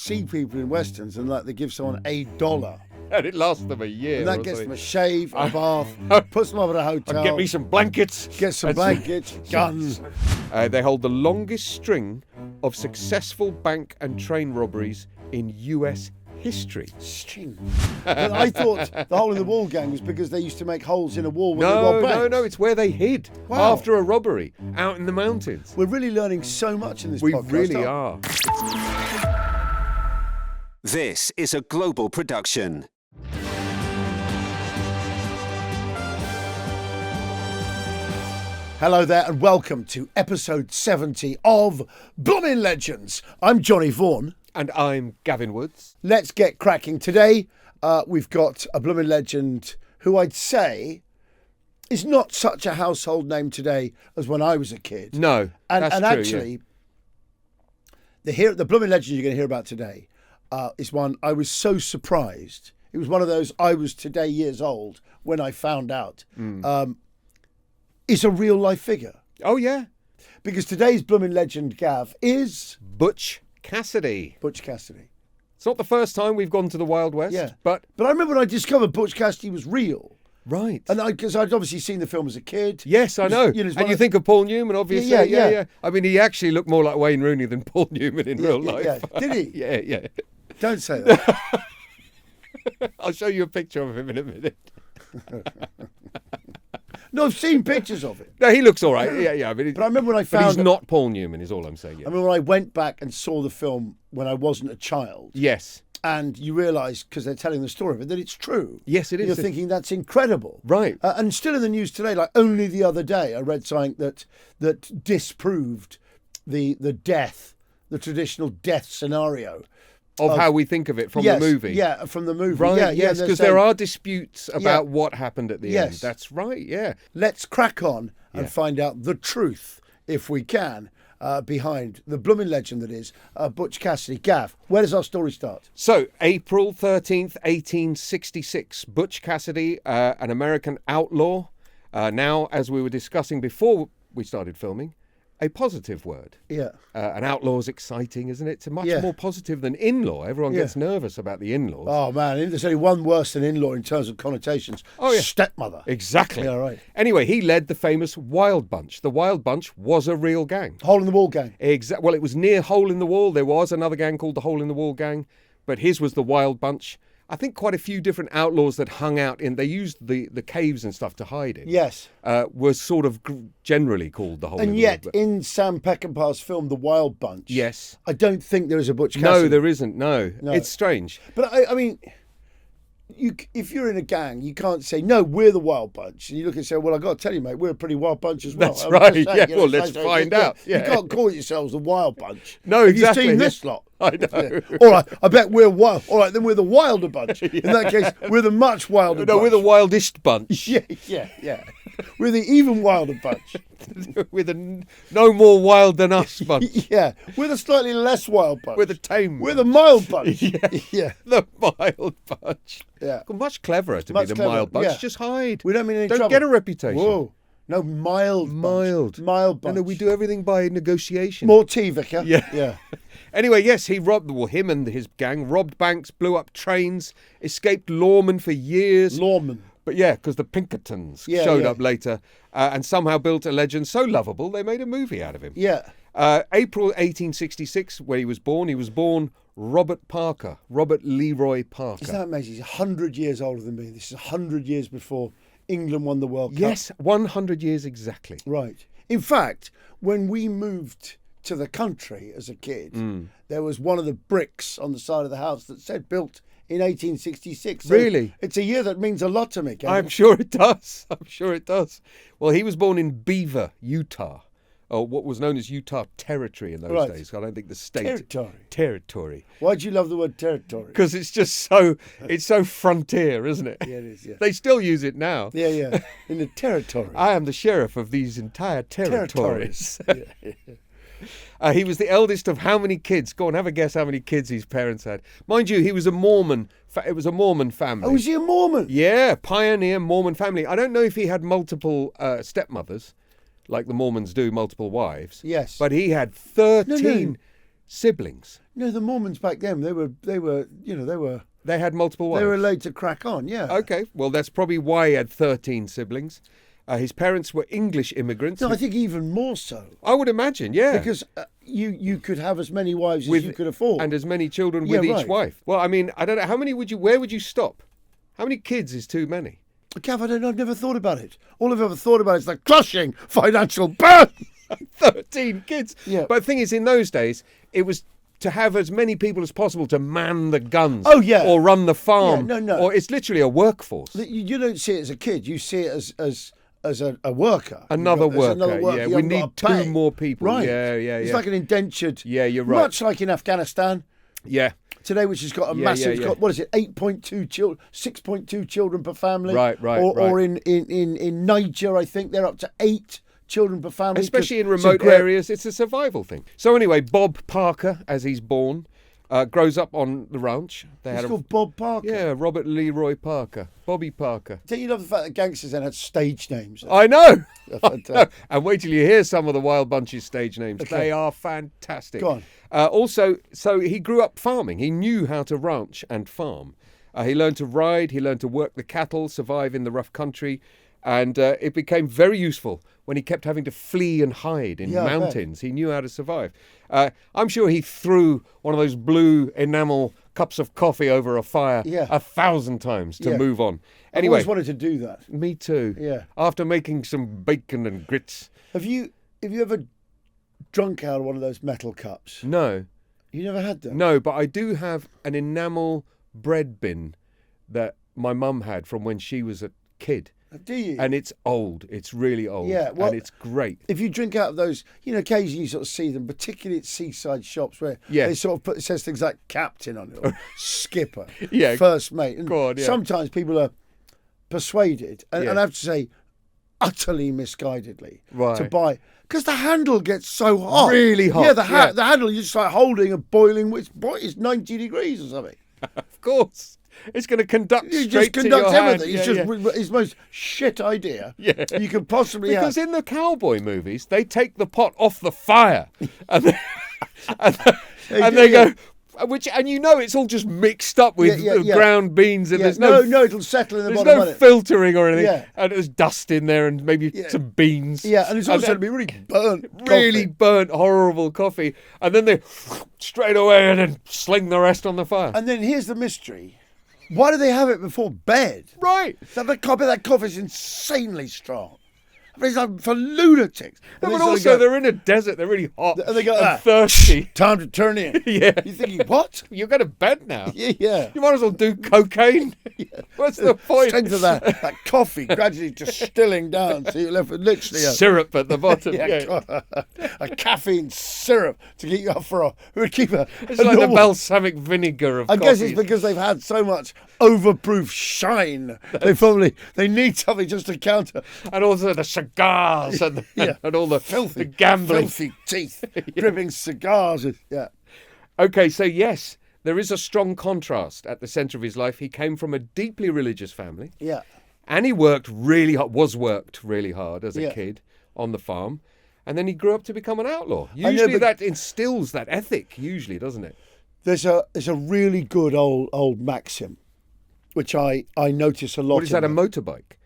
see people in westerns and like they give someone $1. And it lasts them a year. And that gets them a shave, a bath, puts them up at a hotel. Get me some blankets. Get some blankets, guns. They hold the longest string of successful bank and train robberies in US history. String. But I thought the hole in the wall gang was because they used to make holes in a wall when they robbed banks. No, it's where they hid after a robbery out in the mountains. We're really learning so much in this podcast. We really are. This is a global production. Hello there and welcome to episode 70 of Bloomin Legends. I'm Johnny Vaughan. And I'm Gavin Woods. Let's get cracking. Today we've got a Bloomin Legend who I'd say is not such a household name today as when I was a kid. No, that's true, actually, the Bloomin Legend you're going to hear about today is one I was so surprised. It was one of those I was today years old when I found out. Is a real life figure. Oh, yeah. Because today's Bloomin Legend, Gav, is Butch Cassidy. Butch Cassidy. It's not the first time we've gone to the Wild West. Yeah. But I remember when I discovered Butch Cassidy was real. Right. And because I'd obviously seen the film as a kid. Yes, I know. And you think of Paul Newman, obviously. Yeah. I mean, he actually looked more like Wayne Rooney than Paul Newman in real life. Yeah. Did he? Yeah. Don't say that. I'll show you a picture of him in a minute. No, I've seen pictures of it. No, he looks all right. Yeah. I mean, but I remember when I found... But he's not Paul Newman, is all I'm saying. Yeah. I remember when I went back and saw the film when I wasn't a child. Yes. And you realise, because they're telling the story of it, that it's true. Yes, it is. You're thinking that's incredible. Right. And still in the news today, like only the other day, I read something that disproved the traditional death scenario. Of how we think of it from the movie. Yeah, from the movie. Right, yeah, yes, because there are disputes about what happened at the end. That's right, yeah. Let's crack on and find out the truth, if we can, behind the Bloomin Legend that is Butch Cassidy. Gav, where does our story start? So, April 13th, 1866. Butch Cassidy, an American outlaw. Now, as we were discussing before we started filming, a positive word. Yeah. An outlaw is exciting, isn't it? It's much more positive than in-law. Everyone gets nervous about the in-laws. Oh, man, there's only one worse than in-law in terms of connotations. Oh, yeah. Stepmother. Exactly. Yeah, right. Anyway, he led the famous Wild Bunch. The Wild Bunch was a real gang. Hole in the Wall gang. Well, it was near Hole in the Wall. There was another gang called the Hole in the Wall gang, but his was the Wild Bunch. I think quite a few different outlaws that hung out in, they used the caves and stuff to hide in. Yes. Was sort of generally called the Hole in the Wall. And yet, in Sam Peckinpah's film, The Wild Bunch, yes, I don't think there is a Butch Cassidy. No, there isn't, no. It's strange. But I mean, if you're in a gang, you can't say, no, we're the Wild Bunch. And you look and say, well, I've got to tell you, mate, we're a pretty wild bunch as well. That's right, well, let's find out. You can't call yourselves the Wild Bunch. No, exactly. Have you seen this lot? I know. All right, I bet we're wild. All right, then we're the wilder bunch. In that case, we're the much wilder bunch. No, we're the wildest bunch. Yeah. We're the even wilder bunch. We're the no more wild than us bunch. Yeah, we're the slightly less wild bunch. We're the tame We're the mild bunch. Yeah. The mild bunch. Yeah. Well, much cleverer to be the mild bunch. Just hide. We don't mean any trouble. Don't get a reputation. Whoa. No, mild bunch. Mild bunch. No, we do everything by negotiation. More tea, Vicar. Yeah. Anyway, yes, him and his gang robbed banks, blew up trains, escaped lawmen for years. Lawmen. But yeah, because the Pinkertons showed up later and somehow built a legend so lovable they made a movie out of him. Yeah. April 1866, where he was born Robert Leroy Parker. Isn't that amazing? He's 100 years older than me. This is 100 years before England won the World Cup. Yes, 100 years exactly. Right. In fact, when we moved to the country as a kid, there was one of the bricks on the side of the house that said built in 1866. So really? It's a year that means a lot to me, Kevin. I'm sure it does. Well, he was born in Beaver, Utah. Or what was known as Utah Territory in those days. I don't think the state... Territory. Why do you love the word territory? Because it's just it's so frontier, isn't it? Yeah, it is, yeah. They still use it now. Yeah. In the territory. I am the sheriff of these entire territories. He was the eldest of how many kids? Go on, have a guess how many kids his parents had. Mind you, he was a Mormon. It was a Mormon family. Oh, was he a Mormon? Yeah, pioneer Mormon family. I don't know if he had multiple stepmothers, like the Mormons do, multiple wives. Yes. But he had 13 siblings. No, the Mormons back then, they Had multiple wives. they were allowed to crack on, yeah. Okay, well, that's probably why he had 13 siblings. His parents were English immigrants. No, I think even more so. I would imagine, yeah. Because you could have as many wives as you could afford. And as many children with each wife. Well, I mean, I don't know, where would you stop? How many kids is too many? Gav, I don't know, I've never thought about it. All I've ever thought about is the crushing financial burden. 13 kids. Yeah. But the thing is, in those days, it was to have as many people as possible to man the guns. Oh, yeah. Or run the farm. Yeah, no. Or it's literally a workforce. You don't see it as a kid. You see it as a worker. Another worker. Yeah, You we haven't need got to pay. 2 more people. Right. Yeah. It's like an indentured. Yeah, you're right. Much like in Afghanistan. Yeah. Today, which has got a massive, it's got, what is it, 8.2 children, 6.2 children per family. Right. Or in Niger, I think they're up to 8 children per family. Especially in remote areas, it's a survival thing. So anyway, Bob Parker, as he's born, grows up on the ranch. He's called Bob Parker. Yeah, Robert Leroy Parker. Bobby Parker. Don't you love the fact that gangsters then had stage names? I know. And wait till you hear some of the Wild Bunch's stage names. Okay. They are fantastic. Go on. Also, so he grew up farming. He knew how to ranch and farm. He learned to ride. He learned to work the cattle, survive in the rough country. And it became very useful when he kept having to flee and hide in mountains. He knew how to survive. I'm sure he threw one of those blue enamel cups of coffee over a fire 1,000 times to move on. Anyway, I've always wanted to do that. Me too. Yeah. After making some bacon and grits. Have you ever drunk out of one of those metal cups? No. You never had them? No, but I do have an enamel bread bin that my mum had from when she was a kid. Do you? And it's old. It's really old. Yeah, well, and it's great. If you drink out of those, occasionally you sort of see them, particularly at seaside shops where they sort of it says things like captain on it or skipper, first mate. And God, yeah. sometimes people are persuaded, and I have to say, utterly misguidedly, to buy. Because the handle gets so hot. Really hot. Yeah, the handle, you just like holding a boiling, it's 90 degrees or something. Of course. It's going to conduct you straight just to your everything. hand. It's the most shit idea you could possibly have. Because in the cowboy movies, they take the pot off the fire and they go, and it's all just mixed up with ground beans and there's no, it'll settle in the bottom. There's no filtering or anything, and there's dust in there and maybe some beans. Yeah, and it's also going to be really burnt, burnt, horrible coffee, and then they straight away and then sling the rest on the fire. And then here's the mystery. Why do they have it before bed? Right. That coffee is insanely strong. I mean, it's like for lunatics. No, but also they're in a desert. They're really hot and they go, thirsty. Time to turn in. Yeah. You're thinking, what? You're going to bed now. Yeah. You might as well do cocaine. What's the point? Strength of that coffee gradually distilling down, so you're left with literally syrup at the bottom. A caffeine syrup to keep you up It's like the balsamic vinegar of coffee. I guess it's because they've had so much overproof shine. They need something just to counter. And also the cigars and all the filthy, gambling. Filthy teeth, dripping cigars. Yeah. Okay, so yes, there is a strong contrast at the centre of his life. He came from a deeply religious family. Yeah. And he worked really hard as a kid on the farm. And then he grew up to become an outlaw. Usually that instills that ethic, doesn't it? There's a really good old maxim, which I notice a lot. What is that, a motorbike?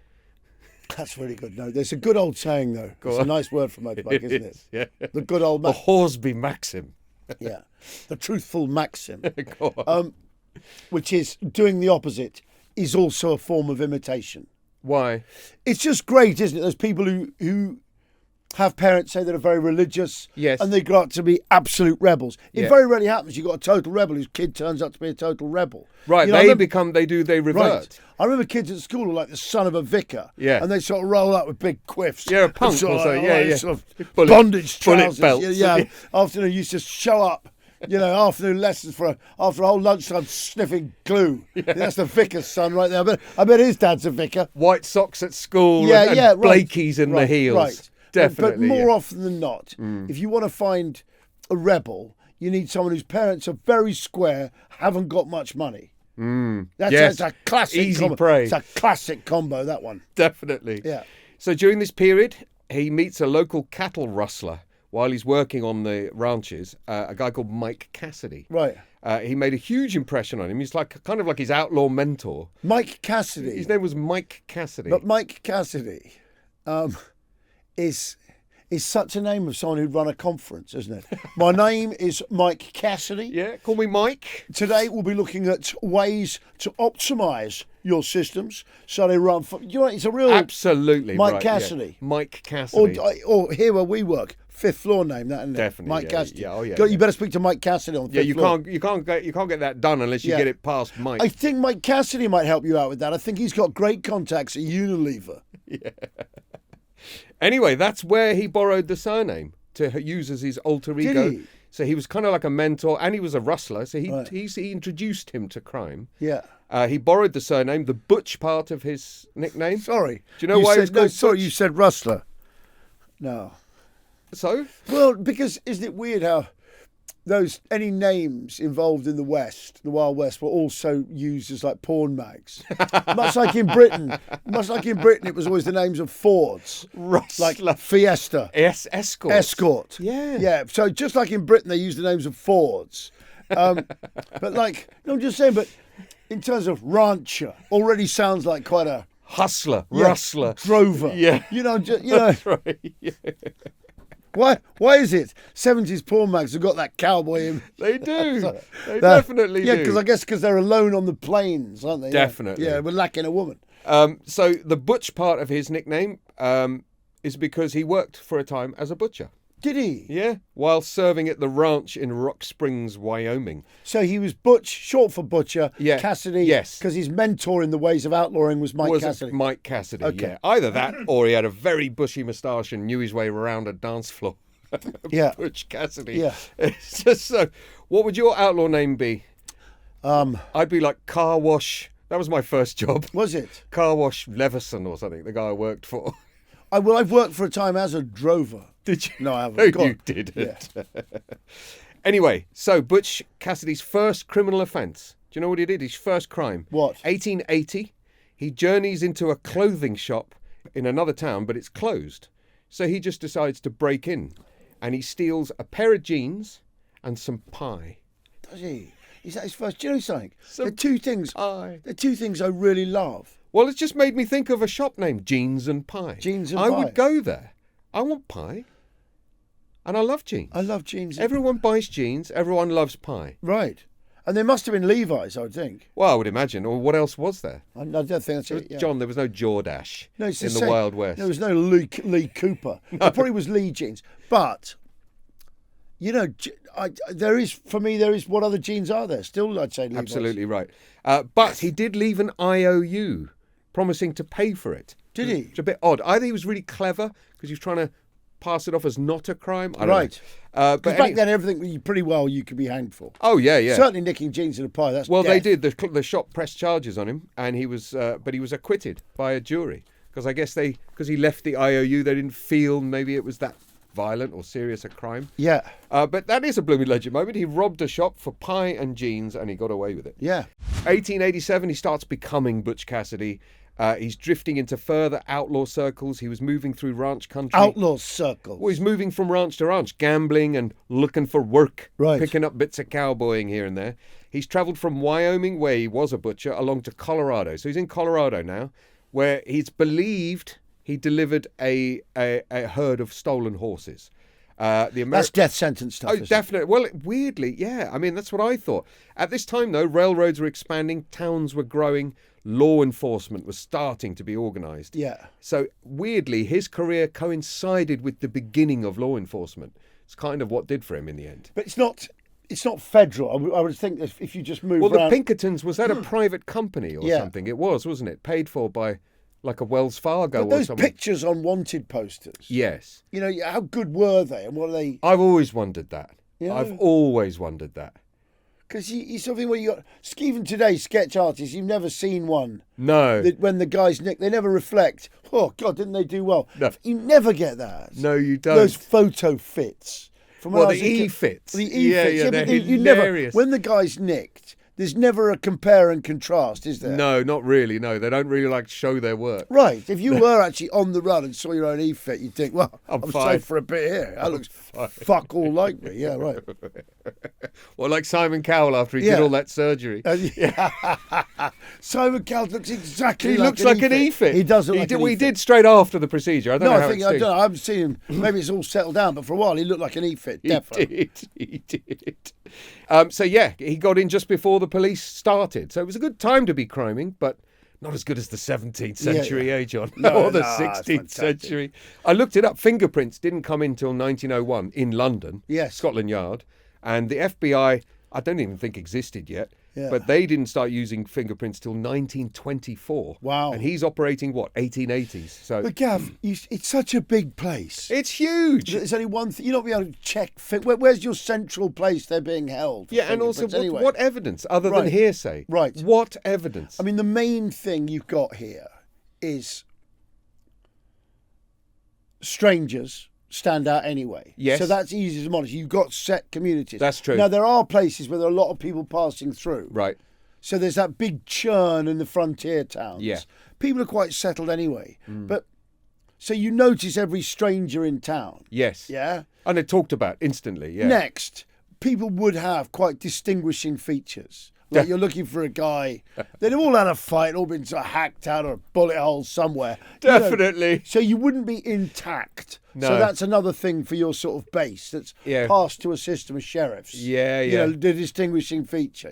That's really good. No, there's a good old saying, though. It's a nice word for motorbike, isn't it? Yeah. The good old The Horsby maxim. Yeah. The truthful maxim. Go on. Which is doing the opposite is also a form of imitation. Why? It's just great, isn't it? There's people who have parents, say, that are very religious, and they grow up to be absolute rebels. It very rarely happens. You've got a total rebel whose kid turns out to be a total rebel. Right, they revert. Right. I remember kids at school who are like the son of a vicar, and they sort of roll out with big quiffs. Yeah, a punk or so, sort of bondage trousers. Bullet belts. Afternoon, used to show up, afternoon lessons after a whole lunchtime sniffing glue. Yeah. That's the vicar's son right there. I bet his dad's a vicar. White socks at school and Blakey's in the heels. Right. Definitely. But more often than not, if you want to find a rebel, you need someone whose parents are very square, haven't got much money. That's a classic easy combo. prey. It's a classic combo, that one. Definitely. Yeah. So during this period, he meets a local cattle rustler while he's working on the ranches, a guy called Mike Cassidy. Right. He made a huge impression on him. He's kind of like his outlaw mentor. Mike Cassidy. His name was Mike Cassidy. But Mike Cassidy is such a name of someone who'd run a conference, isn't it? My name is Mike Cassidy. Yeah, call me Mike. Today we'll be looking at ways to optimise your systems so they run for... it's a real... Absolutely Mike right, Cassidy. Yeah. Mike Cassidy. Or here where we work, fifth floor name, that, isn't it? Definitely, Mike Cassidy. Yeah, oh yeah. You better speak to Mike Cassidy on fifth floor. You can't get that done unless you get it past Mike. I think Mike Cassidy might help you out with that. I think he's got great contacts at Unilever. Yeah. Anyway, that's where he borrowed the surname to use as his alter ego. Did he? So he was kind of like a mentor, and he was a rustler. So he introduced him to crime. Yeah. He borrowed the surname, the Butch part of his nickname. Sorry. Do you know why? Sorry, you said rustler. No. So? Well, because isn't it weird how any names involved in the West, the Wild West, were also used as like porn mags. much like in Britain, it was always the names of Fords, like Fiesta, Escort. Escort. Yeah, yeah. So just like in Britain, they used the names of Fords. But like, I'm just saying. But in terms of rancher, already sounds like quite a hustler, rustler, drover. Yeah, That's right. Yeah. Why is it 70s porn mags have got that cowboy in? They do. They definitely do. Yeah, because they're alone on the plains, aren't they? Definitely. Yeah, we're lacking a woman. So the Butch part of his nickname is because he worked for a time as a butcher. Did he? Yeah, while serving at the ranch in Rock Springs, Wyoming. So he was Butch, short for Butcher, yeah. Cassidy. Yes. Because his mentor in the ways of outlawing was Mike Cassidy. Mike Cassidy, okay. Yeah. Either that or he had a very bushy moustache and knew his way around a dance floor. Yeah. Butch Cassidy. Yeah. It's just so. What would your outlaw name be? I'd be like Car Wash. That was my first job. Was it? Car Wash Leveson or something, the guy I worked for. I've worked for a time as a drover. Did you? No, I haven't. No, you didn't. Yeah. Anyway, so Butch Cassidy's first criminal offence. Do you know what he did? His first crime. What? 1880. He journeys into a clothing shop in another town, but it's closed. So he just decides to break in, and he steals a pair of jeans and some pie. Does he? Is that his first? Do you know something? They're two things. Pie. They're two things I really love. Well, it's just made me think of a shop named Jeans and Pie. Jeans and Pie. I would go there. I want pie. And I love jeans. I love jeans. Everyone buys jeans. Everyone loves pie. Right. And there must have been Levi's, I would think. Well, I would imagine. Or what else was there? I don't think that's it. Yeah. John, there was no Jordache in the same. Wild West. There was no Lee Cooper. No. There probably was Lee jeans. But, there is what other jeans are there? Still, I'd say Levi's. Absolutely right. But he did leave an IOU, promising to pay for it. Did he? It's a bit odd. Either he was really clever because he was trying to pass it off as not a crime. I don't know. Because back then, everything pretty well you could be hanged for. Oh yeah, yeah. Certainly nicking jeans and a pie. That's well, death. they did. The shop pressed charges on him, and he was acquitted by a jury because I guess because he left the IOU, they didn't feel maybe it was that violent or serious a crime. Yeah. But that is a Bloomin Legend moment. He robbed a shop for pie and jeans, and he got away with it. Yeah. 1887, he starts becoming Butch Cassidy. He's drifting into further outlaw circles. He was moving through ranch country. Outlaw circles. Well, he's moving from ranch to ranch, gambling and looking for work, right. Picking up bits of cowboying here and there. He's travelled from Wyoming, where he was a butcher, along to Colorado. So he's in Colorado now, where he's believed he delivered a herd of stolen horses. That's death sentence stuff. Oh, definitely. Well, weirdly, yeah. I mean, that's what I thought. At this time, though, railroads were expanding, towns were growing, law enforcement was starting to be organised. Yeah. So, weirdly, his career coincided with the beginning of law enforcement. It's kind of what did for him in the end. But it's not federal. I would think that if you just move around... Well, the Pinkertons, was that a private company or something? It was, wasn't it? Paid for by... like a Wells Fargo but those or something. Pictures on wanted posters. Yes. How good were they and what are they? I've always wondered that. Yeah. I've always wondered that. Because you something where you got... Even today, sketch artists, you've never seen one. No. When the guys nick, they never reflect, oh, God, didn't they do well? No. You never get that. No, you don't. Those photo fits. The E-fits. The E-fits. Yeah, they're you hilarious. when the guy's nicked, There's never a compare and contrast, is there? No, not really. No, they don't really like to show their work. Right. If you were actually on the run and saw your own e-fit, you'd think, well, I'm fine. safe for a bit here. That looks fuck all like me. Yeah, right. Well, like Simon Cowell after he did all that surgery. Simon Cowell looks exactly He like looks like an e-fit. He does look like an He e-fit. did straight after the procedure. I don't know how I don't know. I haven't seen him. Maybe it's all settled down, but for a while he looked like an e-fit. Definitely. He did. So yeah, he got in just before the police started. So it was a good time to be criming, but not as good as the 17th century, John? Or the 16th century. I looked it up. Fingerprints didn't come in till 1901 in London, Scotland Yard. And the FBI, I don't even think existed yet. Yeah. But they didn't start using fingerprints till 1924. Wow. And he's operating, 1880s. So, but Gav, it's such a big place. It's huge. There's only one thing. You're not being able to check. Where's your central place they're being held? Yeah, and also, anyway? what evidence other than hearsay? Right. What evidence? I mean, the main thing you've got here is strangers stand out anyway. Yes. So that's easy to monitor. You've got set communities. That's true. Now, there are places where there are a lot of people passing through. Right. So there's that big churn in the frontier towns. Yeah. People are quite settled anyway. But so you notice every stranger in town. Yes. Yeah. And it talked about instantly, yeah. Next, people would have quite distinguishing features. Like you're looking for a guy. They'd all had a fight, all been sort of hacked out or a bullet hole somewhere. Definitely. You know, so you wouldn't be intact. No. So that's another thing for your sort of base that's passed to a system of sheriffs. Yeah, You know, the distinguishing feature,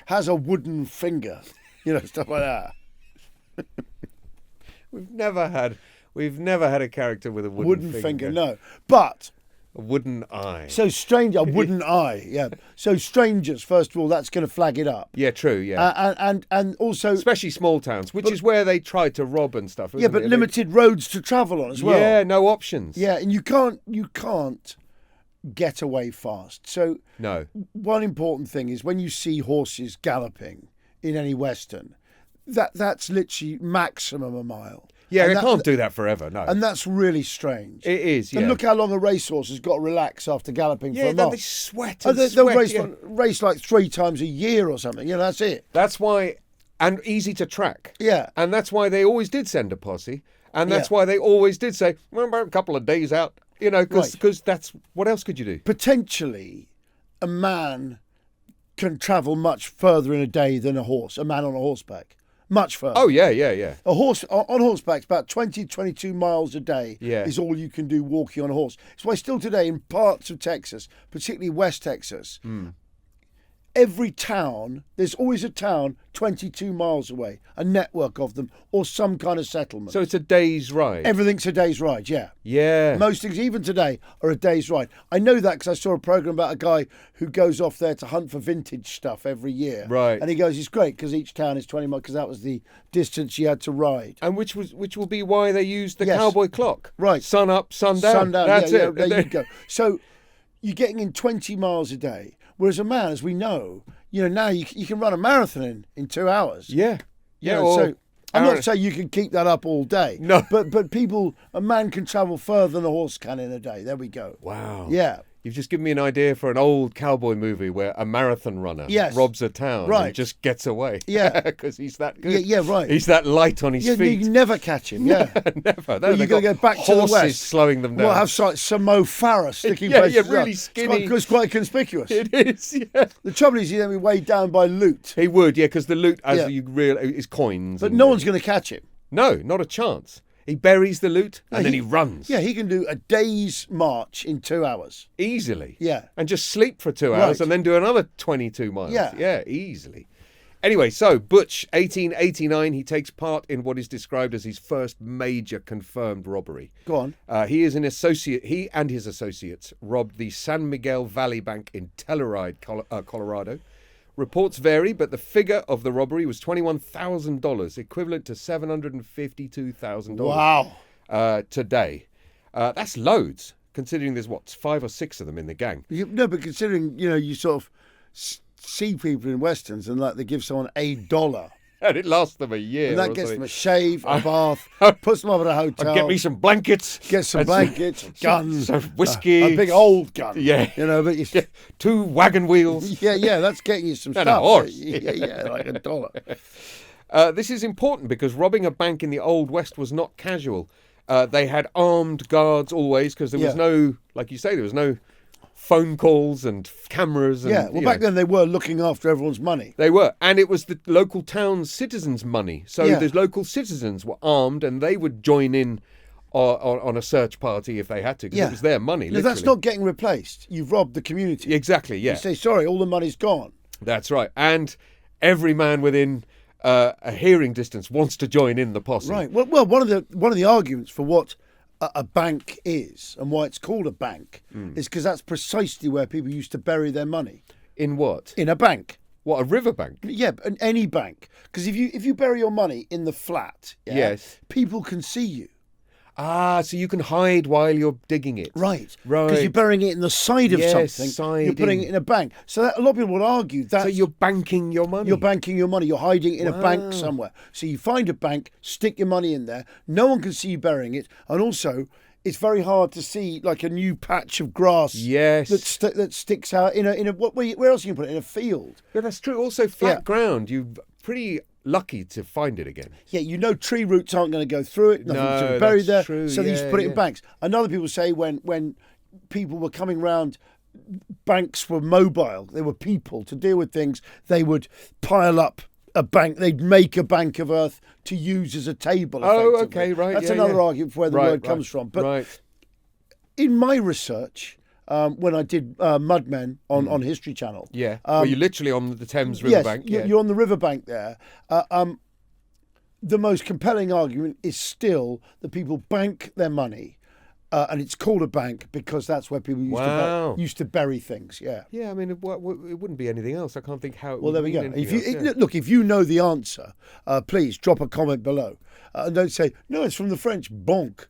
has a wooden finger, stuff like that. We've never had a character with a wooden finger. No. But a wooden eye. So a wooden eye, yeah. So strangers, first of all, that's going to flag it up. Yeah, true, yeah. And also... Especially small towns, which is where they tried to rob and stuff, Yeah, but limited roads to travel on as well. Yeah, no options. Yeah, and you can't get away fast. So no. One important thing is when you see horses galloping in any western, that's literally maximum a mile. Yeah, you can't do that forever, no. And that's really strange. It is, yeah. And look how long a racehorse has got to relax after galloping for a mile. Yeah, they sweat they'll race like 3 times a year or something. That's it. That's why, and easy to track. Yeah. And that's why they always did send a posse. And that's why they always did say, well, about a couple of days out, because that's, what else could you do? Potentially, a man can travel much further in a day than a man on a horseback. Much further. Oh, yeah. A horse on horseback, about 20, 22 miles a day is all you can do walking on a horse. It's why still today in parts of Texas, particularly West Texas, every town, there's always a town 22 miles away, a network of them, or some kind of settlement. So it's a day's ride. Everything's a day's ride, yeah. Yeah. Most things, even today, are a day's ride. I know that because I saw a program about a guy who goes off there to hunt for vintage stuff every year. Right. And he goes, it's great because each town is 20 miles, because that was the distance you had to ride. And which will be why they used the cowboy clock. Right. Sun up, sun down. Sundown, That's it. Yeah, there you go. So you're getting in 20 miles a day. Whereas a man, as we know, now you can run a marathon in 2 hours. Yeah. So I'm not saying you can keep that up all day. No. But a man can travel further than a horse can in a day. There we go. Wow. Yeah. You've just given me an idea for an old cowboy movie where a marathon runner robs a town and just gets away. Yeah. Because he's that good. Yeah, right. He's that light on his feet. You can never catch him, yeah. Never. Well, you've got to go back to the west. Horses slowing them down. Well, have like some Mo Farah sticking Yeah, places really up. skinny. It's quite conspicuous. It is, yeah. The trouble is he'd then be weighed down by loot. He would, yeah, because the loot, as you realize, is coins. But no one's going to catch him. No, not a chance. He buries the loot and then he runs. Yeah, he can do a day's march in 2 hours. Easily. Yeah. And just sleep for 2 hours and then do another 22 miles. Yeah, easily. Anyway, so Butch, 1889, he takes part in what is described as his first major confirmed robbery. Go on. He and his associates robbed the San Miguel Valley Bank in Telluride, Colorado. Reports vary, but the figure of the robbery was $21,000, equivalent to $752,000. Wow. Today. That's loads, considering there's, 5 or 6 of them in the gang. No, but considering, you sort of see people in westerns and like they give someone $1 And it lasts them a year. And that or gets something. them a shave, a bath, puts them up at a hotel. Get me some blankets. Get some blankets, guns, some whiskey. a big old gun. Yeah. But you, 2 wagon wheels. yeah, that's getting you some And stuff. a horse. Yeah, like $1. This is important because robbing a bank in the Old West was not casual. They had armed guards always because there was no, like you say, there was no phone calls and cameras. And, back then they were looking after everyone's money. They were. And it was the local town citizens' money. So the local citizens were armed and they would join in on a search party if they had to because it was their money, literally. No, that's not getting replaced. You've robbed the community. Exactly, yeah. You say, sorry, all the money's gone. That's right. And every man within a hearing distance wants to join in the posse. Right. Well, one of the arguments for what a bank is and why it's called a bank is because that's precisely where people used to bury their money. In what? In a bank. What, a riverbank? Yeah, any bank. Because if you bury your money in the flat, yes, people can see you. Ah, so you can hide while you're digging it. Right. Right. Because you're burying it in the side of something. You're putting it in a bank. So a lot of people would argue that. So you're banking your money. You're banking your money. You're hiding it in a bank somewhere. So you find a bank, stick your money in there. No one can see you burying it. And also, it's very hard to see like a new patch of grass. Yes. That sticks out in a where else can you put it? In a field. Yeah, that's true. Also, flat ground. You're pretty lucky to find it again. Yeah, tree roots aren't going to go through it. Nothing's going to be buried there. True. So they used to put it in banks. And other people say when people were coming round, banks were mobile. They were people to deal with things. They would pile up a bank. They'd make a bank of earth to use as a table. Oh, okay, right. That's another argument for where the word comes from. But in my research, when I did Mudmen on History Channel. Yeah, were you literally on the Thames riverbank? Yes, you're on the riverbank there. The most compelling argument is still that people bank their money, and it's called a bank because that's where people used to bury things. Yeah. Yeah, I mean, it wouldn't be anything else. I can't think how. Well, there we go. Look, if you know the answer, please drop a comment below, and don't say no. It's from the French banque.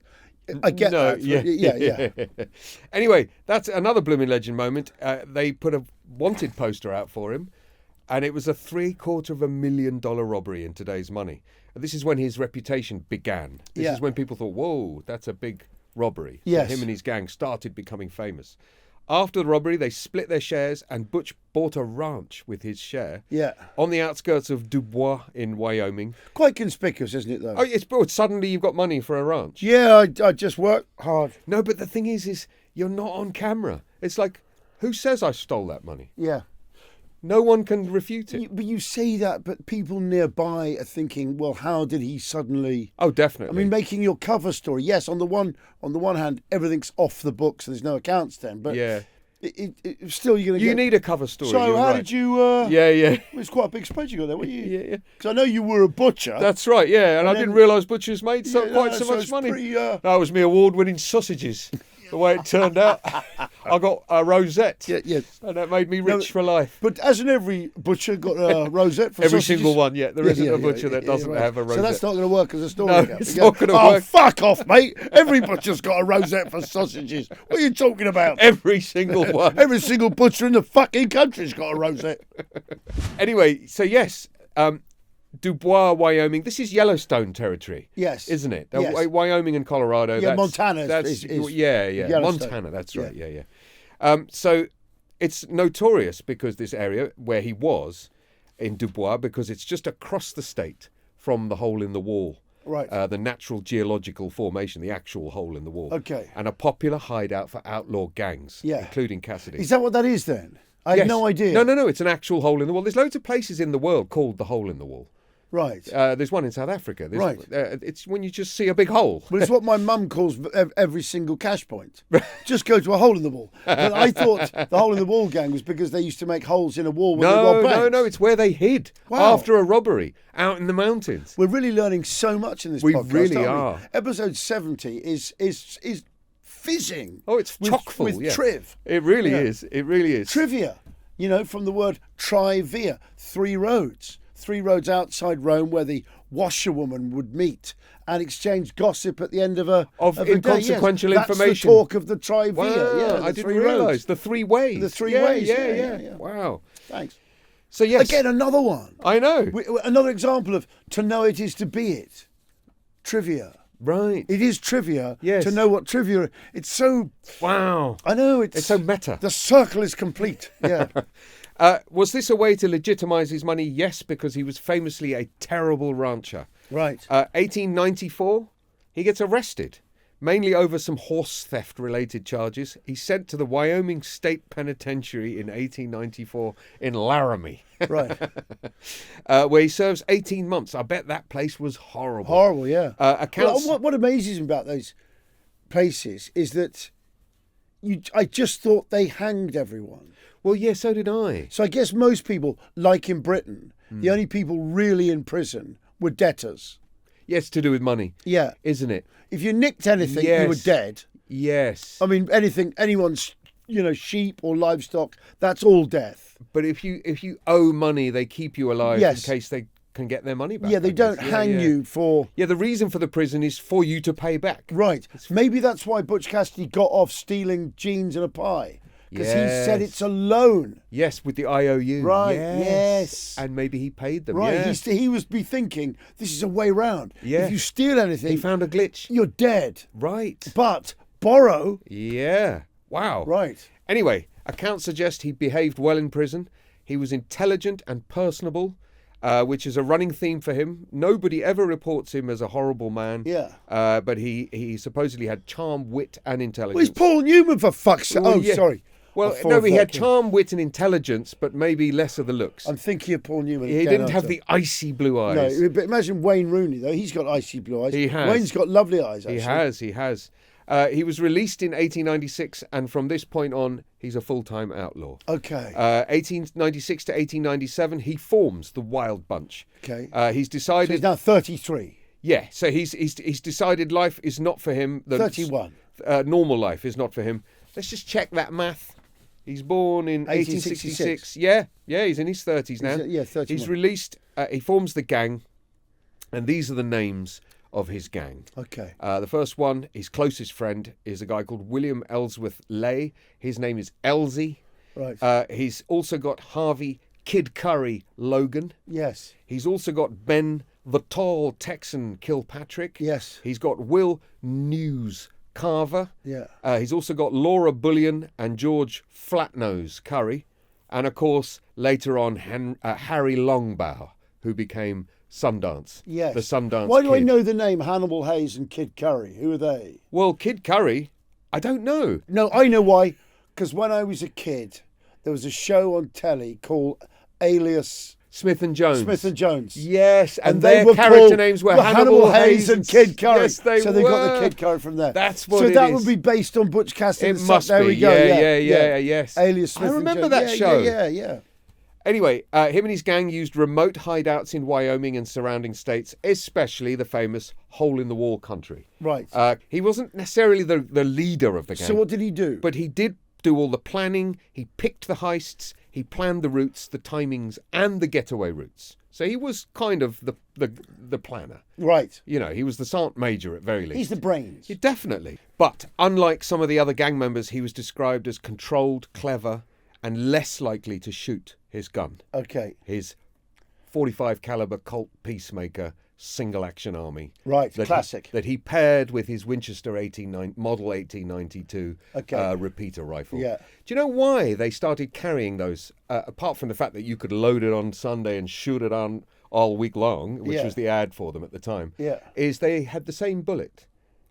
I get that. Yeah. Anyway, that's another Bloomin Legend moment. They put a wanted poster out for him, and it was a $750,000 robbery in today's money. And this is when his reputation began. This is when people thought, whoa, that's a big robbery. Yes. So him and his gang started becoming famous. After the robbery, they split their shares, and Butch bought a ranch with his share on the outskirts of Dubois in Wyoming. Quite conspicuous, isn't it, though? Oh, but suddenly you've got money for a ranch. Yeah, I just work hard. No, but the thing is you're not on camera. It's like, who says I stole that money? Yeah. No one can refute it. But you say that, but people nearby are thinking, well, how did he suddenly... Oh, definitely. I mean, making your cover story, yes, on the one hand, everything's off the books, so there's no accounts then, but still you're going to You need a cover story. So how did you... Yeah. It's quite a big spread you got there, weren't you? Yeah. Because I know you were a butcher. That's right, yeah, and I didn't realise butchers made quite so much money. That was me award-winning sausages. The way it turned out, I got a rosette. Yeah. And that made me rich for life. But hasn't every butcher got a rosette for every sausages? single one, yeah. There isn't a butcher that doesn't have a rosette. So that's not going to work as a story. No, it's not going to work. Oh, fuck off, mate. Every butcher's got a rosette for sausages. What are you talking about? Every single one. Every single butcher in the fucking country's got a rosette. Anyway, so yes, Dubois, Wyoming. This is Yellowstone territory. Yes. Isn't it? Yes. Wyoming and Colorado. Yeah, Montana is Yellowstone. Montana, that's right. Yeah. So it's notorious because this area where he was in Dubois, because it's just across the state from the hole in the wall. Right. The natural geological formation, the actual hole in the wall. Okay. And a popular hideout for outlaw gangs, including Cassidy. Is that what that is then? I had no idea. No. It's an actual hole in the wall. There's loads of places in the world called the hole in the wall. Right. There's one in South Africa. Right. It's when you just see a big hole. Well, it's what my mum calls every single cash point. Just go to a hole in the wall. But I thought the hole in the wall gang was because they used to make holes in a wall when they robbed banks. No. It's where they hid after a robbery out in the mountains. We're really learning so much in this podcast. We really are. Episode 70 is fizzing. Oh, it's chock full with triv. It really is. It really is. Trivia. From the word trivia, 3 roads. 3 roads outside Rome where the washerwoman would meet and exchange gossip at the end of a inconsequential day. information. That's the talk of the trivia. Wow, I didn't realise. The 3 ways. The 3 ways. Yeah. Wow. Thanks. So yes, Again, another one. I know. Another example of to know it is to be it. Another example of to know it is to be it. Trivia. Right. It is trivia. Yes. To know what trivia. It's so. Wow. I know It's so meta. The circle is complete. Yeah. Was this a way to legitimize his money? Yes, because he was famously a terrible rancher. Right. 1894, he gets arrested, mainly over some horse theft related charges. He's sent to the Wyoming State Penitentiary in 1894 in Laramie. Right. Where he serves 18 months. I bet that place was horrible. Horrible, yeah. Accounts... What amazes me about those places is that I just thought they hanged everyone. Well, yeah, so did I. So I guess most people, like in Britain, the only people really in prison were debtors. Yes, to do with money. Yeah. Isn't it? If you nicked anything, you were dead. Yes. I mean, anyone's, sheep or livestock, that's all death. But if you owe money, they keep you alive in case they can get their money back. Yeah, they don't hang you for... Yeah, the reason for the prison is for you to pay back. Right. Maybe that's why Butch Cassidy got off stealing jeans and a pie. Because he said it's a loan. Yes, with the IOU. Right, yes. And maybe he paid them. Right, Yeah. he was thinking, this is a way round. Yeah. If you steal anything... He found a glitch. You're dead. Right. But borrow... Yeah. Wow. Right. Anyway, accounts suggest he behaved well in prison. He was intelligent and personable, which is a running theme for him. Nobody ever reports him as a horrible man. Yeah. But he supposedly had charm, wit, and intelligence. Well, he's Paul Newman, for fuck's sake. Well, yeah. Sorry. Well, no, he had charm, wit, and intelligence, but maybe less of the looks. I'm thinking of Paul Newman. He didn't have the icy blue eyes. No, but imagine Wayne Rooney, though. He's got icy blue eyes. He has. Wayne's got lovely eyes, actually. He has. He was released in 1896, and from this point on, he's a full-time outlaw. Okay. 1896 to 1897, he forms the Wild Bunch. Okay. He's decided... So he's now 33. Yeah, so he's decided life is not for him. 31. Normal life is not for him. Let's just check that math. He's born in 1866. Yeah, he's in his 30s now. 31. He's released, he forms the gang, and these are the names of his gang. Okay. The first one, his closest friend, is a guy called William Ellsworth Lay. His name is Elsie. Right. He's also got Harvey Kid Curry Logan. Yes. He's also got Ben the Tall Texan Kilpatrick. Yes. He's got Will News Carver. Yeah. He's also got Laura Bullion and George Flatnose Curry. And, of course, later on, Harry Longbow, who became Sundance. Yes. The Sundance Why do I Kid. know the name Hannibal Hayes and Kid Curry? Who are they? Well, Kid Curry, I don't know. No, I know why. Because when I was a kid, there was a show on telly called Alias... Smith and Jones. Smith and Jones. Yes, and they their were character called names were Hannibal Hayes and Kid Curry. Yes, they so were. they got the Kid Curry from there. That's what so it that is. would be based on Butch Cassidy. It must there be. we go. Yeah, yes. Alias Smith I remember and Jones. that show. Yeah. Anyway, him and his gang used remote hideouts in Wyoming and surrounding states, especially the famous hole-in-the-wall country. Right. He wasn't necessarily the leader of the gang. So what did he do? But he did do all the planning. He picked the heists. He planned the routes, the timings, and the getaway routes. So he was kind of the planner. Right. You know, he was the sergeant major at very least. He's the brains. Yeah, definitely. But unlike some of the other gang members, he was described as controlled, clever, and less likely to shoot his gun. Okay. His 45 caliber Colt Peacemaker single action army. Right. Classic. That he paired with his Winchester model 1892 repeater rifle. Yeah. Do you know why they started carrying those? Apart from the fact that you could load it on Sunday and shoot it on all week long, which was the ad for them at the time. Yeah. Is they had the same bullet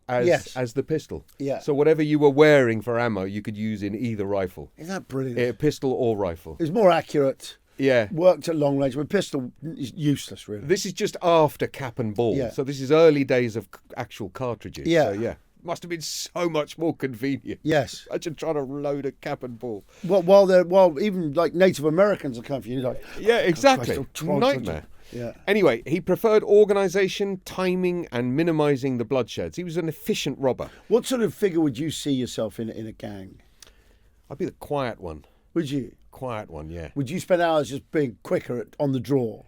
as the pistol. Yeah. So whatever you were wearing for ammo, you could use in either rifle. Isn't that brilliant? Pistol or rifle. It was more accurate. Yeah. Worked at long range. But pistol is useless, really. This is just after cap and ball. Yeah. So this is early days of actual cartridges. Yeah. So yeah. Must have been so much more convenient. Yes. Imagine trying to load a cap and ball. Well, while even like Native Americans are coming for you, like, yeah, exactly. Christ, Nightmare. Yeah. Anyway, he preferred organisation, timing, and minimising the bloodsheds. He was an efficient robber. What sort of figure would you see yourself in a gang? I'd be the quiet one. Would you? Quiet one, yeah. Would you spend hours just being quicker on the draw?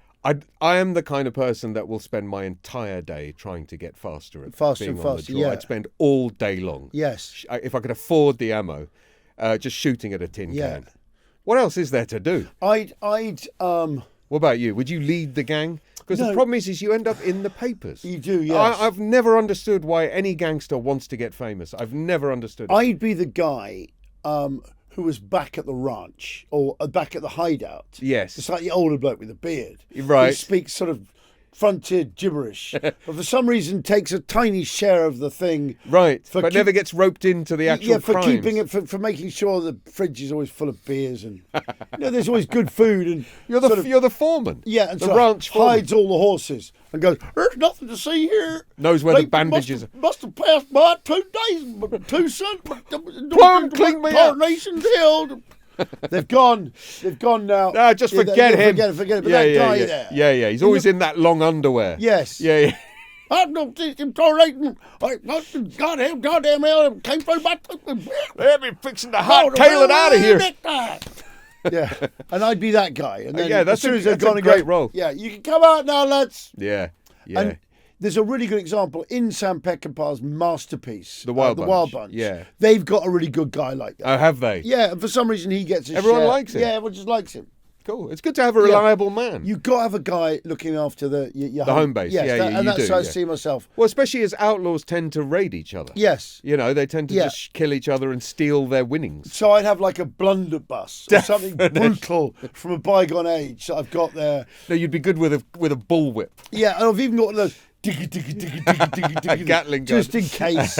I am the kind of person that will spend my entire day trying to get faster at being on the draw. yeah. I'd spend all day long. Yes. If I could afford the ammo, just shooting at a tin can. What else is there to do? I'd What about you? Would you lead the gang? Because the problem is you end up in the papers. You do, yes. I've never understood why any gangster wants to get famous. I've never understood it. I'd be the guy who was back at the ranch or back at the hideout. Yes. It's like the older bloke with the beard. Right. Who speaks sort of frontier gibberish, but for some reason takes a tiny share of the thing. Right, but never gets roped into the actual for crimes. keeping it, for making sure the fridge is always full of beers and there's always good food. And you're the foreman. Yeah, and the ranch foreman. Hides all the horses and goes, there's nothing to see here. Knows where the bandages are. Must have passed by 2 days, 2 cents. Plum, clean me up. Nation's held. They've gone now. No, just forget him. Forget it. But that guy there. Yeah. He's always in that long underwear. Yes. Yeah. I don't think him tolerating. Goddamn hell, came through my. They'll be fixing to hot-tail it out of here. Yeah, and I'd be that guy. And then that's as soon as they've a gone great role. Yeah, you can come out now, lads. Yeah. And there's a really good example in Sam Peckinpah's masterpiece, The Wild Bunch. Yeah. They've got a really good guy like that. Oh, have they? Yeah, and for some reason he gets a Everyone share. likes him. Yeah, everyone just likes him. Cool. It's good to have a reliable man. You've got to have a guy looking after the home base. Yes, and that's how I see myself. Well, especially as outlaws tend to raid each other. Yes. They tend to just kill each other and steal their winnings. So I'd have like a blunderbuss or something brutal from a bygone age that I've got there. No, you'd be good with a bullwhip. Yeah, and I've even got those Gatling gun. just in case.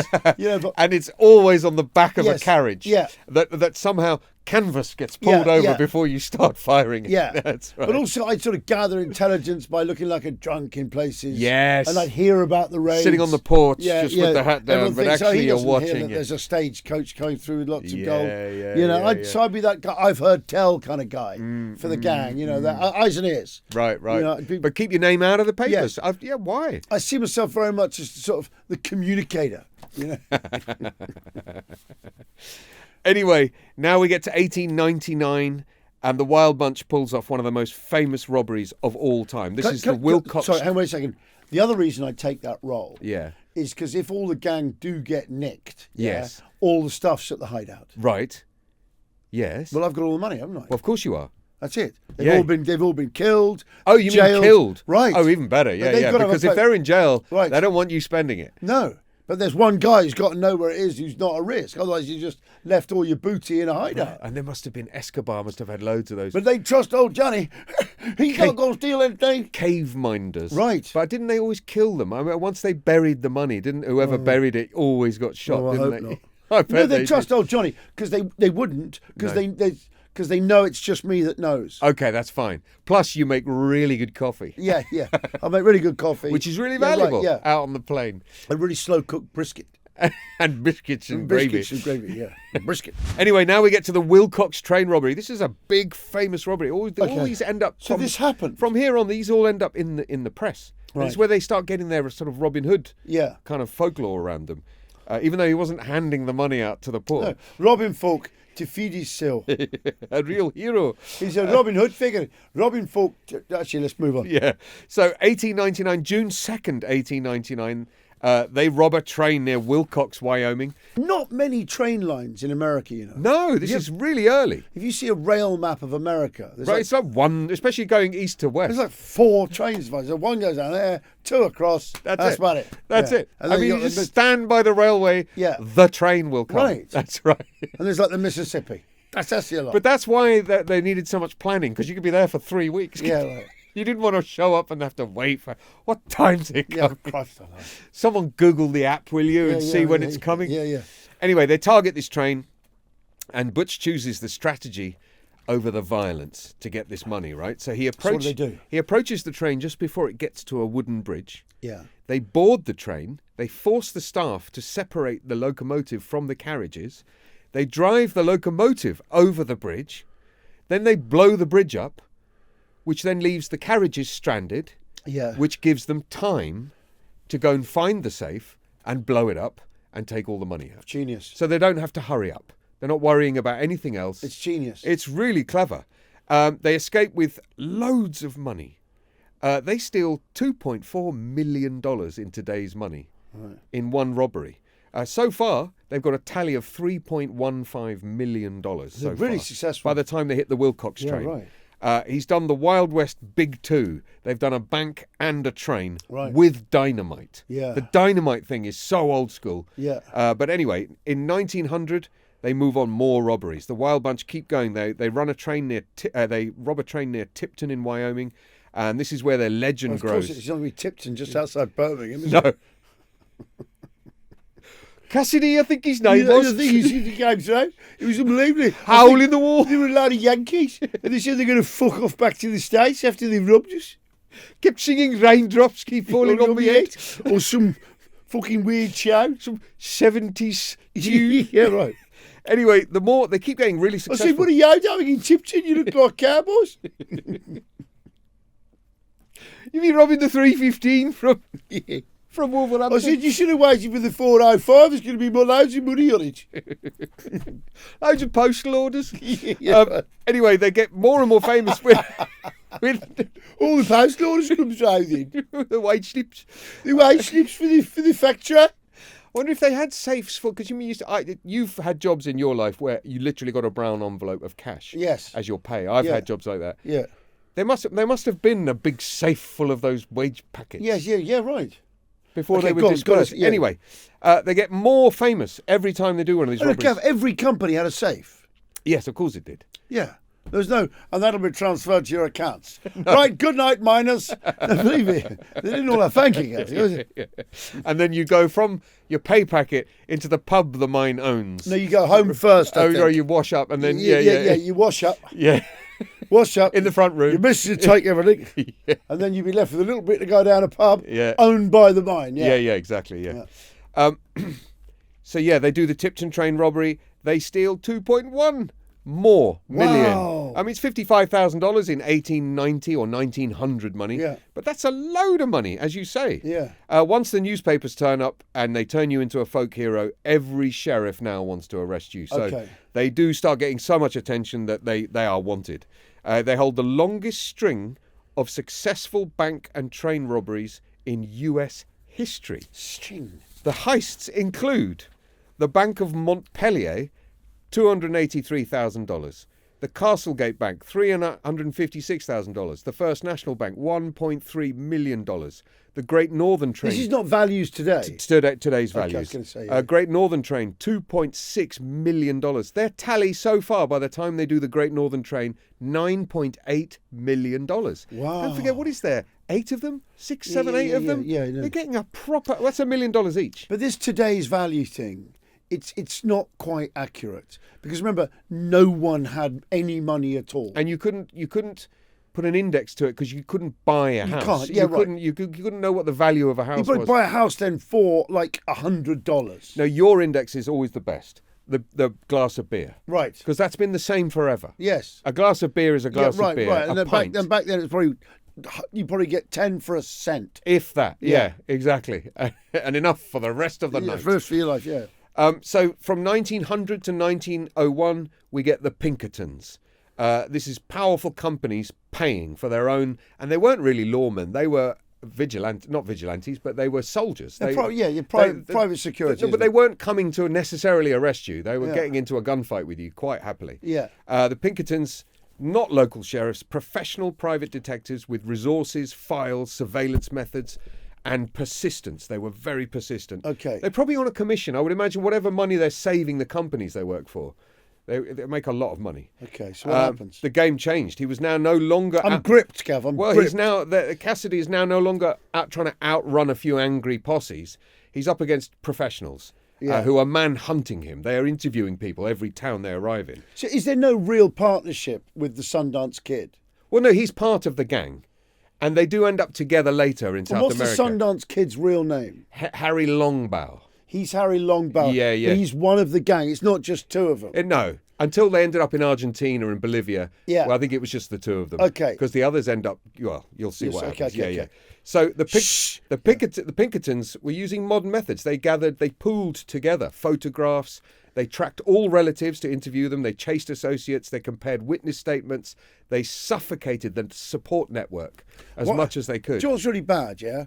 And it's always on the back of a carriage. Yeah. That somehow canvas gets pulled over before you start firing it. Yeah. That's right. But also I'd sort of gather intelligence by looking like a drunk in places. Yes. And I'd hear about the raids. Sitting on the porch just with the hat down, Everyone but thinks, actually he you're doesn't hear watching that it. there's a stagecoach coming through with lots of gold. Yeah. I'd be that guy. I've heard tell kind of guy for the gang. That eyes and ears. Right. But keep your name out of the papers. Yes. Why? I see myself very much as sort of the communicator. Anyway, now we get to 1899, and the Wild Bunch pulls off one of the most famous robberies of all time. This is the Wilcox. Sorry, hang on a second. The other reason I take that role, yeah, is because if all the gang do get nicked, yes, all the stuff's at the hideout. Right. Yes. Well, I've got all the money, haven't I? Well, of course you are. That's it. They've all been killed. Oh, you jailed. mean killed? Right. Oh, even better. Yeah. Because if they're in jail, they don't want you spending it. No. But there's one guy who's got to know where it is who's not a risk. Otherwise, you just left all your booty in a hideout. Right. And there must have been, Escobar must have had loads of those. But they trust old Johnny. He's not going to steal anything. Cave minders. Right. But didn't they always kill them? I mean, once they buried the money, didn't whoever buried it always got shot, didn't they? Not. I bet they trust old Johnny because they wouldn't because they know it's just me that knows. Okay, that's fine. Plus, you make really good coffee. Yeah. I make really good coffee. Which is really valuable out on the plane. A really slow-cooked brisket. And biscuits and gravy. Biscuits and gravy, yeah. Brisket. Anyway, now we get to the Wilcox train robbery. This is a big, famous robbery. All these end up... So this happened? From here on, these all end up in the press. Right. It's where they start getting their sort of Robin Hood kind of folklore around them. Even though he wasn't handing the money out to the poor. No, Robin Folk to feed his soul. A real hero. He's a Robin Hood figure. Robin Folk... Actually, let's move on. Yeah. So, 1899, June 2nd, 1899... they rob a train near Wilcox, Wyoming. Not many train lines in America, you know. No, this is really early. If you see a rail map of America... It's like one, especially going east to west. There's like 4 trains. So one goes down there, 2 across. That's about it. That's it. I mean, you just stand by the railway, the train will come. Right. That's right. And there's like the Mississippi. That's the lot. But that's why they needed so much planning, because you could be there for 3 weeks. Yeah, right. You didn't want to show up and have to wait for... What time's it coming? Yeah, Christ, I know. Someone Google the app, will you, and see when it's coming? Yeah. Anyway, they target this train, and Butch chooses the strategy over the violence to get this money, right? So So what do they do? He approaches the train just before it gets to a wooden bridge. Yeah. They board the train. They force the staff to separate the locomotive from the carriages. They drive the locomotive over the bridge. Then they blow the bridge up, which then leaves the carriages stranded, which gives them time to go and find the safe and blow it up and take all the money out. Genius. So they don't have to hurry up. They're not worrying about anything else. It's genius. It's really clever. They escape with loads of money. They steal $2.4 million in today's money in one robbery. So far, They've got a tally of $3.15 million so really far. successful. By the time they hit the Wilcox train. Right. He's done the Wild West Big Two. They've done a bank and a train Right. with dynamite. Yeah. The dynamite thing is so old school. Yeah. But anyway, in 1900, they move on more robberies. The Wild Bunch keep going. They run a train near. They rob a train near Tipton in Wyoming, and this is where their legend Of grows. course, it's not going to be Tipton, just outside Birmingham, is it? No. Cassidy, I think his name was. I think he came through. It was unbelievable. Howl in the wall. There were a lot of Yankees, and they said they're going to fuck off back to the States after they've robbed us. Kept singing raindrops keep falling on me head. Or some fucking weird show. Some 70s tune. Yeah, right. Anyway, the more they keep getting really I successful. said, what are you doing in Tipton? You look like Cowboys. You mean robbing the 315 from Yeah. from Wolverhampton? I said, you should have waited for the 405. There's going to be loads of money on it. Loads of postal orders. Yeah. Anyway, they get more and more famous with All the post orders come through then. the wage slips. The wage slips for the factory. I wonder if they had safes for, because you've had jobs in your life where you literally got a brown envelope of cash Yes. as your pay. I've Yeah. had jobs like that. Yeah. There must have been a big safe full of those wage packets. Yes, yeah, right. Before Okay, they were go on, dispersed. yeah. Anyway, they get more famous every time they do one of these And robberies. every company had a safe. Yes, of course it did. Yeah. There's no, and that'll be transferred to your accounts. Right, good night, miners. Believe me, they didn't all have banking accounts. Was it? And then you go from your pay packet into the pub the mine owns. No, you go home first. I Oh, think. you wash up and then yeah. You wash up, yeah. wash up In the front room. Your missus will take everything, Yeah. and then you'll be left with a little bit to go down a pub, Yeah. owned by the mine. Yeah, Yeah, exactly. Yeah. So yeah, they do the Tipton train robbery. They steal 2.1 more million. Wow. I mean, it's $55,000 in 1890 or 1900 money. Yeah. But that's a load of money, as you say. Yeah. Once the newspapers turn up and they turn you into a folk hero, every sheriff now wants to arrest you. So Okay. they do start getting so much attention that they are wanted. They hold the longest string of successful bank and train robberies in U.S. history. String. The heists include the Bank of Montpellier, $283,000. The Castlegate Bank, $356,000. The First National Bank, $1.3 million. The Great Northern Train. This is not values today. Today's Okay, I values. was gonna say, yeah. Great Northern Train, $2.6 million. Their tally so far, by the time they do the Great Northern Train, $9.8 million. Wow. Don't forget, what is there? 8 of them? 6, 7, Yeah, 8 of them? yeah, I know. They're getting a proper... That's $1 million each. But this today's value thing, it's not quite accurate, because remember, no one had any money at all. And you couldn't put an index to it because you couldn't buy a house. can't, yeah, right. You couldn't know what the value of a house You probably was. buy a house then for like $100. No, your index is always the best. The glass of beer, Right. because that's been the same forever. Yes. A glass of beer is a glass right, of beer. right. A And then pint, back then it's probably you probably get 10 for a cent. if that. Yeah. Yeah, exactly, and enough for the rest of the Yeah, night. first for your life, yeah. So from 1900 to 1901, we get the Pinkertons. This is powerful companies paying for their own, and they weren't really lawmen. They were not vigilantes, but they were soldiers. Private security. No, but they weren't coming to necessarily arrest you. They were Yeah. getting into a gunfight with you quite happily. Yeah. The Pinkertons, not local sheriffs, professional private detectives with resources, files, surveillance methods, and persistence. They were very persistent. Okay. They're probably on a commission. I would imagine whatever money they're saving the companies they work for, they make a lot of money. Okay, so what happens? The game changed. He was now no longer... I'm gripped, Gav. I'm Well, gripped. he's now... Cassidy is now no longer out trying to outrun a few angry posses. He's up against professionals who are man-hunting him. They are interviewing people every town they arrive in. So is there no real partnership with the Sundance Kid? Well, no, he's part of the gang. And they do end up together later in South What's America. the Sundance Kid's real name? Harry Longbow. He's Harry Longbow. Yeah, yeah. But he's one of the gang. It's not just two of them. No, until they ended up in Argentina and Bolivia. Yeah. Well, I think it was just the two of them. Okay. Because the others end up. Well, you'll see Yes, what okay, happens. okay, yeah. okay. So the Pinkertons were using modern methods. They pooled together photographs. They tracked all relatives to interview them. They chased associates. They compared witness statements. They suffocated the support network as much as they could. Do you know what's really bad, yeah?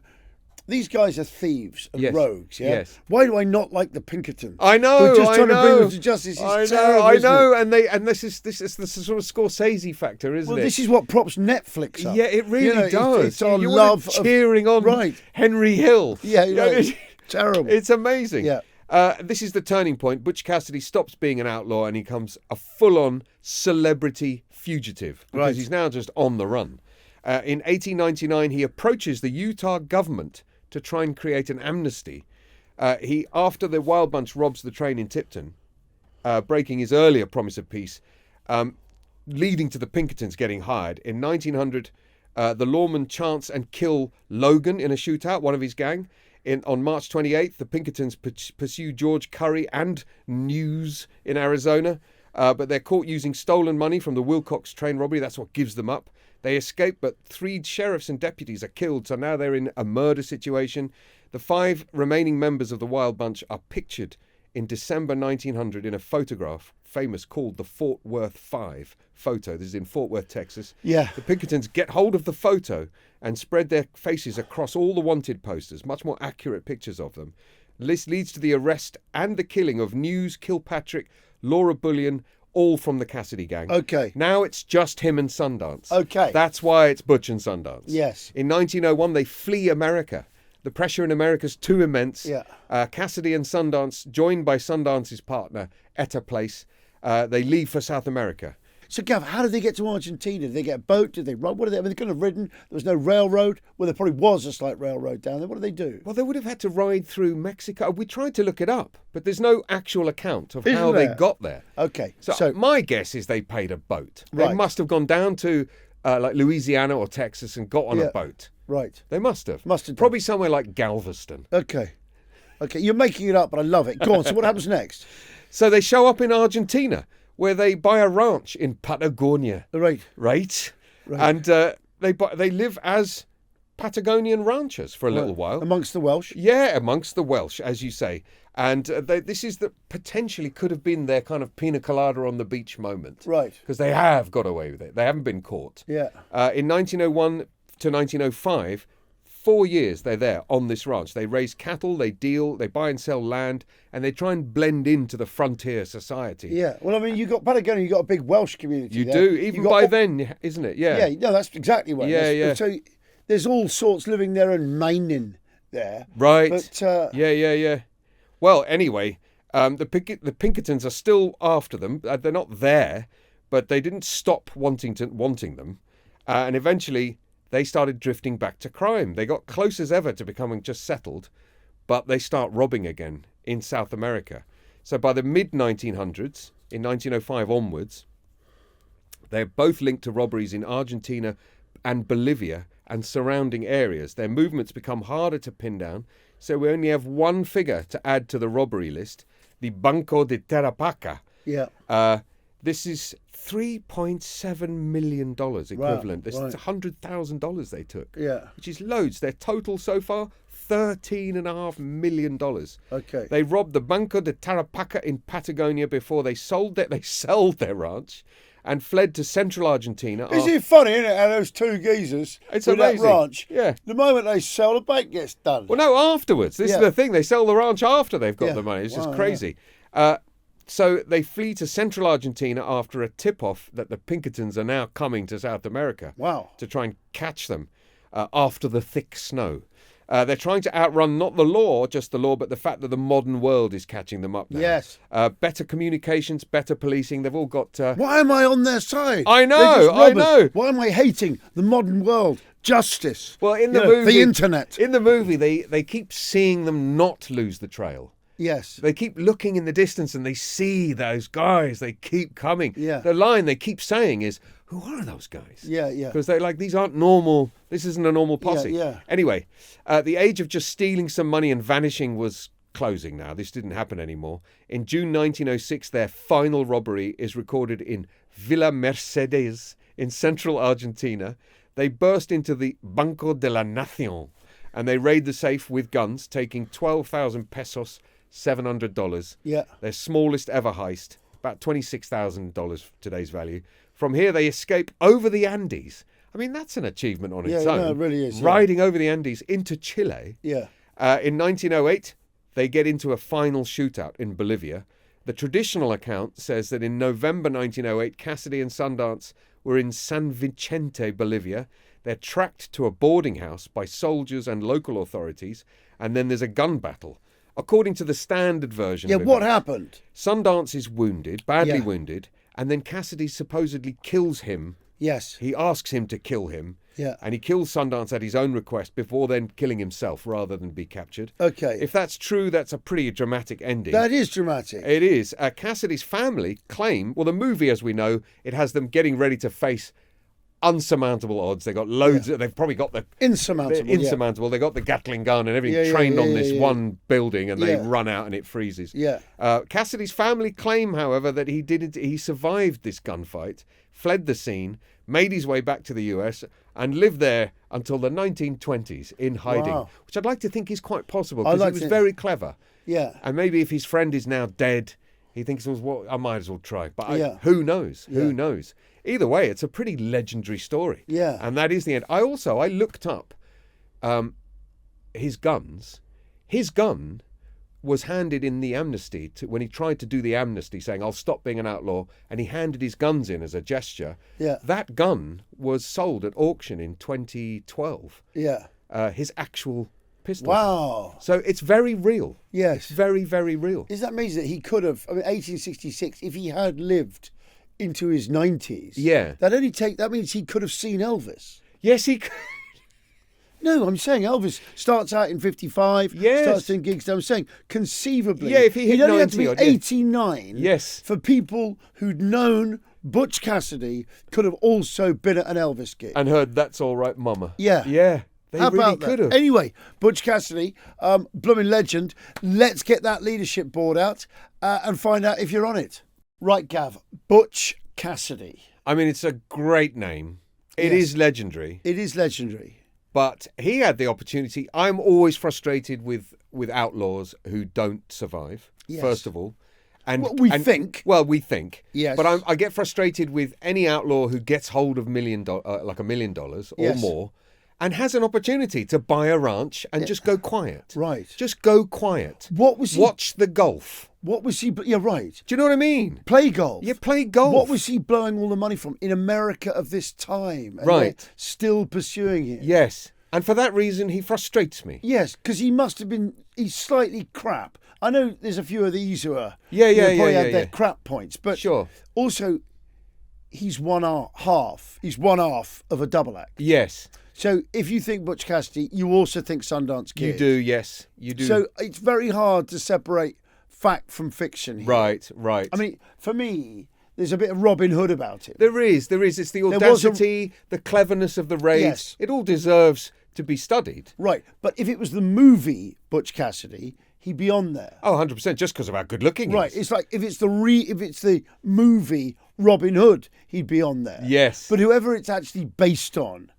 these guys are thieves and Yes. rogues, yeah? Yes. Why do I not like the Pinkertons? I know. Who are just I trying know. to bring them to justice. It's terrible, I isn't know. it? And this is the sort of Scorsese factor, isn't Well, it? this is what props Netflix up. Yeah, it really You know, does. It's our You're love of cheering on Right. Henry Hill. Yeah, You know, right. Terrible. It's amazing. Yeah. This is the turning point. Butch Cassidy stops being an outlaw and he becomes a full-on celebrity fugitive because Right. he's now just on the run. In 1899, he approaches the Utah government to try and create an amnesty. After the Wild Bunch robs the train in Tipton, breaking his earlier promise of peace, leading to the Pinkertons getting hired. In 1900, the lawmen chance and kill Logan in a shootout, one of his gang. On March 28th, the Pinkertons pursue George Curry and News in Arizona, but they're caught using stolen money from the Wilcox train robbery. That's what gives them up. They escape, but 3 sheriffs and deputies are killed, so now they're in a murder situation. The 5 remaining members of the Wild Bunch are pictured in December 1900 in a photograph famous called the Fort Worth 5 photo. This is in Fort Worth, Texas. Yeah. The Pinkertons get hold of the photo and spread their faces across all the wanted posters, much more accurate pictures of them. This leads to the arrest and the killing of News, Kilpatrick, Laura Bullion, all from the Cassidy gang. Okay. Now it's just him and Sundance. Okay. That's why it's Butch and Sundance. Yes. In 1901, they flee America. The pressure in America is too immense. Yeah. Cassidy and Sundance, joined by Sundance's partner, Etta Place, they leave for South America. So, Gav, how did they get to Argentina? Did they get a boat? Did they run? What did they? I mean, they could have ridden. There was no railroad. Well, there probably was a slight railroad down there. What did they do? Well, they would have had to ride through Mexico. We tried to look it up, but there's no actual account of Isn't how they there? got there. Okay. So my guess is they paid a boat. They Right. must have gone down to like Louisiana or Texas and got on Yeah. a boat. Right. They must have. Must have done. Probably somewhere like Galveston. Okay. Okay. You're making it up, but I love it. Go on. So, what happens next? So they show up in Argentina, where they buy a ranch in Patagonia. Right. Right? And they live as Patagonian ranchers for a little while. Amongst the Welsh. Yeah, amongst the Welsh, as you say. And this is the potentially could have been their kind of pina colada on the beach moment. Right. Because they have got away with it. They haven't been caught. Yeah. In 1901 to 1905, 4 years they're there on this ranch. They raise cattle, they deal, they buy and sell land, and they try and blend into the frontier society. Yeah. Well, I mean, you got Patagonia. You got a big Welsh community. You there. do, You even got by all- then, isn't it? Yeah. Yeah. No, that's exactly right. Yeah, There's- yeah. So there's all sorts living there and mining there. Right. But Yeah. Well, anyway, the Pinkertons are still after them. They're not there, but they didn't stop wanting them. And eventually, they started drifting back to crime. They got close as ever to becoming just settled, but they start robbing again in South America. So by the mid-1900s, in 1905 onwards, they're both linked to robberies in Argentina and Bolivia and surrounding areas. Their movements become harder to pin down, so we only have one figure to add to the robbery list, the Banco de Tarapaca. yeah. This is $3.7 million equivalent. This right. is $100,000 they took, Yeah. which is loads. Their total so far, $13.5 million. Okay. They robbed the Banco de Tarapaca in Patagonia before they sold their ranch and fled to central Argentina. Isn't it funny, isn't it, how those two geezers It's with amazing. that ranch, Yeah. the moment they sell, the bank gets done. Well, no, afterwards. This Yeah. is the thing. They sell the ranch after they've got Yeah. the money. It's just Wow, crazy. So they flee to central Argentina after a tip-off that the Pinkertons are now coming to South America Wow. to try and catch them after the thick snow. They're trying to outrun not the law, just the law, but the fact that the modern world is catching them up now. Yes. Better communications, better policing. They've all got... Why am I on their side? I know, They're just I robbers. know. Why am I hating the modern world? Justice. Well, in the You know, movie... the internet. In the movie, they keep seeing them not lose the trail. Yes. They keep looking in the distance and they see those guys. They keep coming. Yeah. The line they keep saying is, who are those guys? Yeah, yeah. Because they're like, these aren't normal. This isn't a normal posse. yeah. Anyway, the age of just stealing some money and vanishing was closing now. This didn't happen anymore. In June 1906, their final robbery is recorded in Villa Mercedes in central Argentina. They burst into the Banco de la Nación and they raid the safe with guns, taking 12,000 pesos, $700. Yeah. Their smallest ever heist, about $26,000 today's value. From here, they escape over the Andes I mean, that's an achievement on its Yeah, own. no, it really is, yeah. Riding over the Andes into Chile. Yeah. In 1908, they get into a final shootout in Bolivia. The traditional account says that in November 1908, Cassidy and Sundance were in San Vicente, Bolivia. They're tracked to a boarding house by soldiers and local authorities, and then there's a gun battle. According to the standard version Yeah, of what events, happened? Sundance is wounded, badly Yeah. wounded, and then Cassidy supposedly kills him. Yes. He asks him to kill him, Yeah. and he kills Sundance at his own request before then killing himself rather than be captured. Okay. If that's true, that's a pretty dramatic ending. That is dramatic. It is. Cassidy's family claim, well, the movie, as we know, it has them getting ready to face unsurmountable odds. They got loads. They've probably got the Insurmountable. insurmountable. They got the Gatling gun and everything Yeah, trained yeah, on yeah, this yeah. one building, and they Yeah. run out and it freezes. Yeah. Cassidy's family claim, however, that he didn't. He survived this gunfight, fled the scene, made his way back to the US, and lived there until the 1920s in hiding, Wow. which I'd like to think is quite possible I'd because he like was to- very clever. Yeah. And maybe if his friend is now dead, he thinks, well, I might as well try. But Yeah. who knows? Yeah. Who knows? Either way, it's a pretty legendary story. Yeah. And that is the end. I looked up his guns. His gun was handed in the amnesty when he tried to do the amnesty, saying, I'll stop being an outlaw, and he handed his guns in as a gesture. Yeah. That gun was sold at auction in 2012. Yeah. His actual pistol. Wow. So it's very real. Yes. It's very, very real. Is that amazing that he could have, 1866, if he had lived into his 90s, Yeah. that means he could have seen Elvis. Yes, he could. No, I'm saying Elvis starts out in 55, Yes. starts doing gigs. I'm saying conceivably, Yeah, if he hit he'd only have to be 90 odd, yeah. 89 Yes. for people who'd known Butch Cassidy could have also been at an Elvis gig. And heard That's All Right, Mama. Yeah. Yeah. They How really about could that? have. Anyway, Butch Cassidy, Bloomin Legend. Let's get that leadership board out and find out if you're on it. Right, Gav. Butch Cassidy. I mean, it's a great name. It Yes. is legendary. It is legendary. But he had the opportunity. I'm always frustrated with outlaws who don't survive, Yes. first of all. And Well, we think. Well, we think. Yes. But I get frustrated with any outlaw who gets hold of like $1 million or Yes. more and has an opportunity to buy a ranch and just go quiet. Right. Just go quiet. What was he? Watch the golf. What was he? Yeah, right. Do you know what I mean? Play golf. You play golf. What was he blowing all the money from in America of this time? And Right. they're still pursuing him. Yes. And for that reason, he frustrates me. Yes, because he must have been. He's slightly crap. I know there's a few of these who are. Yeah, who yeah, probably yeah, had yeah, their yeah. crap points, but Sure. also he's half. He's one half of a double act. Yes. So if you think Butch Cassidy, you also think Sundance Kid. You do, yes. You do. So it's very hard to separate fact from fiction here. Right, right. I mean, for me, there's a bit of Robin Hood about him. There is. It's the was a- audacity, the cleverness of the raids. Yes. It all deserves to be studied. Right, but if it was the movie Butch Cassidy, he'd be on there. Oh, 100%, just because of how good looking he Right, is. it's like if it's the movie Robin Hood, he'd be on there. Yes. But whoever it's actually based on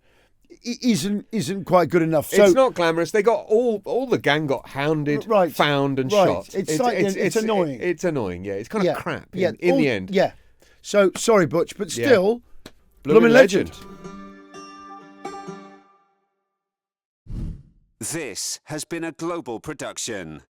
isn't quite good enough. So It's not glamorous. They got all the gang got hounded, Right, found and right. shot. It's annoying. It's annoying, yeah. It's kind of crap in all- the end. Yeah. So sorry, Butch, but Yeah. still, Bloomin' Legend. This has been a global production.